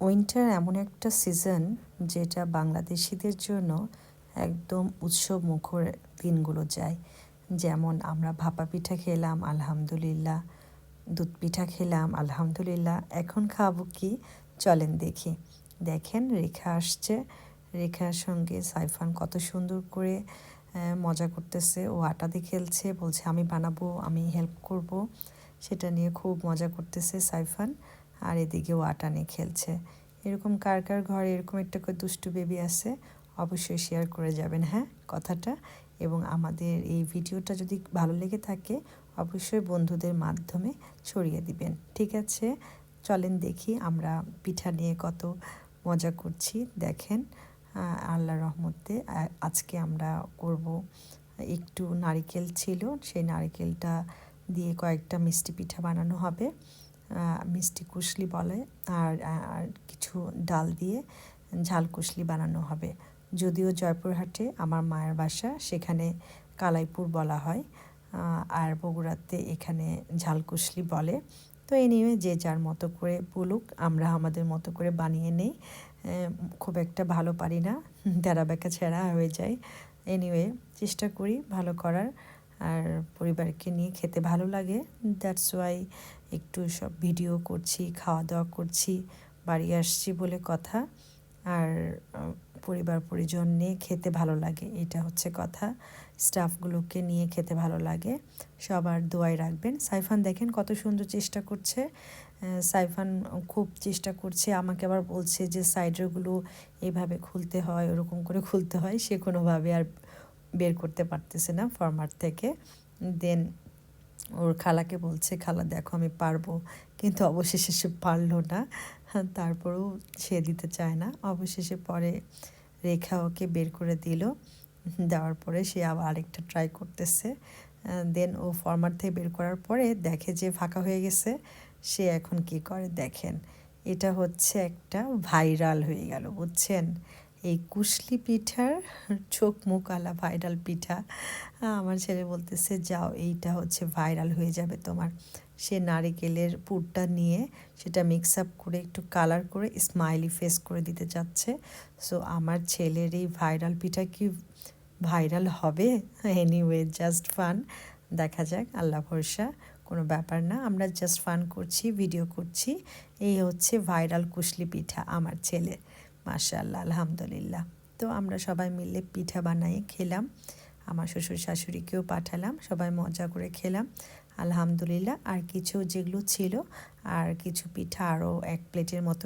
Winter এমন একটা season যেটা বাংলাদেশিদের জন্য একদম উৎসব মুখর দিনগুলো যায়। যেমন আমরা ভাপা পিঠা খেলাম আলহামদুলিল্লাহ, দুধ পিঠা খেলাম আলহামদুলিল্লাহ। এখন খাবো কি, চলেন দেখি। দেখেন রেখা আসছে, রেখার সঙ্গে সাইফান কত সুন্দর করে মজা করতেছে। ও আটা দিয়ে খেলছে, বলছে আমি বানাবো, আমি হেল্প করব। সেটা নিয়ে খুব মজা করতেছে সাইফান। আর এদিকে ও আটা নিয়ে খেলছে। এরকম কার কার ঘরে এরকম একটা করে দুষ্টু বেবি আছে, অবশ্যই শেয়ার করে যাবেন হ্যাঁ কথাটা। এবং আমাদের এই ভিডিওটা যদি ভালো লেগে থাকে অবশ্যই বন্ধুদের মাধ্যমে ছড়িয়ে দিবেন, ঠিক আছে? চলেন দেখি আমরা পিঠা নিয়ে কত মজা করছি। দেখেন আল্লাহর রহমতে আজকে আমরা করব একটু নারিকেল ছিল, সেই নারিকেলটা দিয়ে কয়েকটা মিষ্টি পিঠা বানানো হবে, মিষ্টি কুশলি বলে। আর কিছু ডাল দিয়ে ঝাল কুশলি বানানো হবে। যদিও জয়পুরহাটে আমার মায়ের বাসা, সেখানে কালাইপুর বলা হয়, আর বগুড়াতে এখানে ঝালকুশলি বলে। তো এই নিয়ে যে যার মতো করে বলুক, আমরা আমাদের মতো করে বানিয়ে নেই। খুব একটা ভালো পারি না, তেরা বেঁকা ছেঁড়া হয়ে যায়। এনিওয়ে চেষ্টা করি ভালো করার, আর পরিবারকে নিয়ে খেতে ভালো লাগে। দ্যাটস ওয়াই একটু সব ভিডিও করছি, খাওয়া দাওয়া করছি, বাড়ি আসছি বলে কথা। আর পরিবার পরিজন নিয়ে খেতে ভালো লাগে, এটা হচ্ছে কথা। স্টাফগুলোকে নিয়ে খেতে ভালো লাগে। সবার দোয়ায় রাখবেন। সাইফান দেখেন কত সুন্দর চেষ্টা করছে। সাইফান খুব চেষ্টা করছে, আমাকে আবার বলছে যে সাইডেরগুলো এইভাবে খুলতে হয়, ওরকম করে খুলতে হয়। সে কোনোভাবে আর বের করতে পারতেছে না ফরমাট থেকে। দেন ওর খালাকে বলছে, খালা দেখো আমি পারবো, কিন্তু অবশেষে সে পারলো না। তারপরেও সে দিতে চায় না। অবশেষে পরে রেখা ওকে বের করে দিল, দেওয়ার পরে সে আবার আরেকটা ট্রাই করতেছে। দেন ও ফরমাট থেকে বের করার পরে দেখে যে ফাঁকা হয়ে গেছে। সে এখন কি করে দেখেন, এটা হচ্ছে একটা ভাইরাল হয়ে গেল, বুঝছেন? এই কুশলি পিঠার চোখ মুখ আলা ভাইরাল পিঠা। আমার ছেলে বলতেছে যাও, এইটা হচ্ছে ভাইরাল হয়ে যাবে তোমার। সে নারিকেলের পুরটা নিয়ে সেটা মিক্স আপ করে একটু কালার করে স্মাইলি ফেস করে দিতে চাচ্ছে। সো আমার ছেলের এই ভাইরাল পিঠা কি ভাইরাল হবে? এনিওয়ে জাস্ট ফান, দেখা যাক, আল্লাহ ভরসা, কোনো ব্যাপার না। আমরা জাস্ট ফান করছি, ভিডিও করছি। এই হচ্ছে ভাইরাল কুশলি পিঠা আমার ছেলে, মাশাআল্লাহ আলহামদুলিল্লাহ। তো আমরা সবাই মিলে পিঠা বানিয়ে খেলাম, আমার শ্বশুর শাশুড়িকেও পাঠালাম, সবাই মজা করে খেলাম আলহামদুলিল্লাহ। আর কিছু যেগুলো ছিল, আর কিছু পিঠা আরও এক প্লেটের মতো